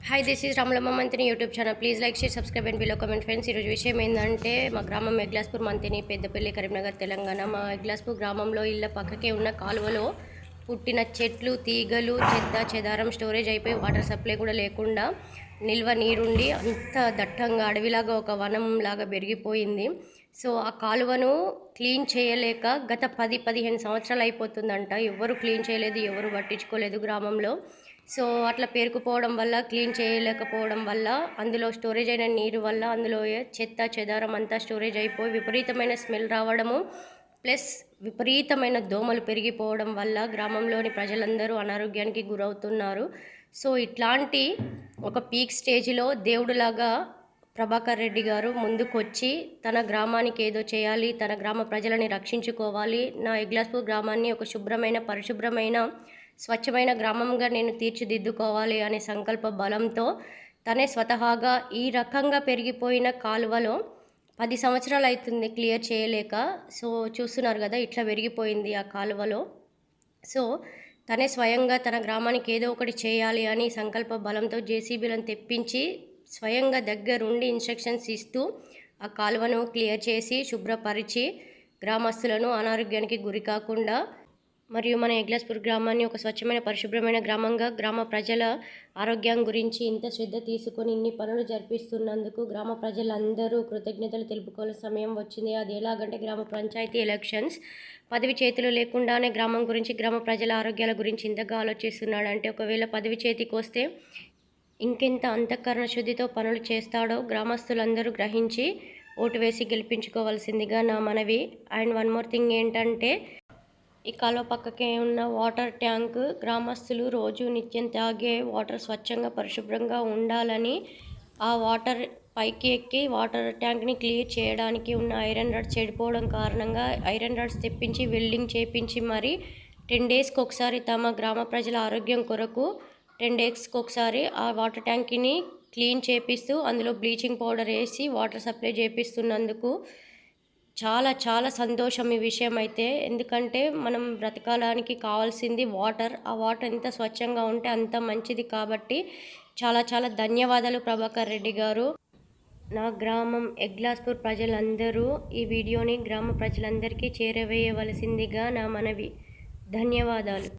Hi this is Ramalamma Manthani YouTube channel. Please like, share, subscribe and below comment friends. ఈరోజు విషయం ఏంటంటే మా గ్రామం ఎగ్లాస్పూర్ మంతిని, పెద్దపల్లి, కరీంనగర్, తెలంగాణ. మా ఎగ్లాస్పూర్ గ్రామంలో ఇళ్ళ పక్కకే ఉన్న కాలువలో పుట్టిన చెట్లు, తీగలు, చెత్త చెదారం స్టోరేజ్ అయిపోయి వాటర్ సప్లై కూడా లేకుండా నిల్వ నీరుండి అంత దట్టంగా అడవిలాగా ఒక వనం లాగా పెరిగిపోయింది. సో ఆ కాలువను క్లీన్ చేయలేక గత 10-15 సంవత్సరాలు అయిపోతుందంట. ఎవరు క్లీన్ చేయలేదు, ఎవరు పట్టించుకోలేదు గ్రామంలో. సో అట్లా పేరుకుపోవడం వల్ల, క్లీన్ చేయలేకపోవడం వల్ల, అందులో స్టోరేజ్ అయిన నీరు వల్ల అందులో చెత్త చెదారం అంతా స్టోరేజ్ అయిపోయి విపరీతమైన స్మెల్ రావడము, ప్లస్ విపరీతమైన దోమలు పెరిగిపోవడం వల్ల గ్రామంలోని ప్రజలందరూ అనారోగ్యానికి గురవుతున్నారు. సో ఇట్లాంటి ఒక పీక్ స్టేజ్లో దేవుడులాగా ప్రభాకర్ రెడ్డి గారు ముందుకొచ్చి తన గ్రామానికి ఏదో చేయాలి, తన గ్రామ ప్రజలని రక్షించుకోవాలి, నా ఎగ్లాస్పూర్ గ్రామాన్ని ఒక శుభ్రమైన, పరిశుభ్రమైన, స్వచ్ఛమైన గ్రామంగా నేను తీర్చిదిద్దుకోవాలి అనే సంకల్ప బలంతో తనే స్వతహాగా ఈ రకంగా పెరిగిపోయిన కాలువలో 10 సంవత్సరాలు అవుతుంది క్లియర్ చేయలేక. సో చూస్తున్నారు కదా ఇట్లా పెరిగిపోయింది ఆ కాలువలో. సో తనే స్వయంగా తన గ్రామానికి ఏదో ఒకటి చేయాలి అని సంకల్ప బలంతో జేసీబీలను తెప్పించి స్వయంగా దగ్గరుండి ఇన్స్ట్రక్షన్స్ ఇస్తూ ఆ కాలువను క్లియర్ చేసి శుభ్రపరిచి గ్రామస్తులను అనారోగ్యానికి గురి కాకుండా మరియు మన ఎగ్లాస్పూర్ గ్రామాన్ని ఒక స్వచ్ఛమైన, పరిశుభ్రమైన గ్రామంగా గ్రామ ప్రజల ఆరోగ్యం గురించి ఇంత శ్రద్ధ తీసుకొని ఇన్ని పనులు జరిపిస్తున్నందుకు గ్రామ ప్రజలందరూ కృతజ్ఞతలు తెలుపుకోవాల్సిన సమయం వచ్చింది. అది ఎలాగంటే గ్రామ పంచాయతీ ఎలక్షన్స్. పదవి చేతిలో లేకుండానే గ్రామం గురించి, గ్రామ ప్రజల ఆరోగ్యాల గురించి ఇంతగా ఆలోచిస్తున్నాడు అంటే ఒకవేళ పదవి చేతికి వస్తే ఇంకెంత అంతఃకరణ శుద్ధితో పనులు చేస్తాడో గ్రామస్తులందరూ గ్రహించి ఓటు వేసి గెలిపించుకోవాల్సిందిగా నా మనవి. అండ్ వన్ మోర్ థింగ్ ఏంటంటే ఈ కాలువ పక్కకే ఉన్న వాటర్ ట్యాంక్ గ్రామస్తులు రోజు నిత్యం తాగే వాటర్ స్వచ్ఛంగా, పరిశుభ్రంగా ఉండాలని ఆ వాటర్ పైకి ఎక్కి వాటర్ ట్యాంక్ని క్లియర్ చేయడానికి ఉన్న ఐరన్ రాడ్స్ చెడిపోవడం కారణంగా ఐరన్ రాడ్స్ తెప్పించి వెల్డింగ్ చేయించి మరి 10 డేస్కి ఒకసారి తమ గ్రామ ప్రజల ఆరోగ్యం కొరకు 10 డేస్కి ఒకసారి ఆ వాటర్ ట్యాంక్ని క్లీన్ చేపిస్తూ అందులో బ్లీచింగ్ పౌడర్ వేసి వాటర్ సప్లై చేపిస్తున్నందుకు చాలా చాలా సంతోషం ఈ విషయం అయితే. ఎందుకంటే మనం బ్రతకాలానికి కావాల్సింది వాటర్. ఆ వాటర్ ఎంత స్వచ్ఛంగా ఉంటే అంత మంచిది కాబట్టి చాలా చాలా ధన్యవాదాలు ప్రభాకర్ రెడ్డి గారు. నా గ్రామం ఎగ్లాస్పూర్ ప్రజలందరూ ఈ వీడియోని గ్రామ ప్రజలందరికీ చేరవేయవలసిందిగా నా మనవి. ధన్యవాదాలు.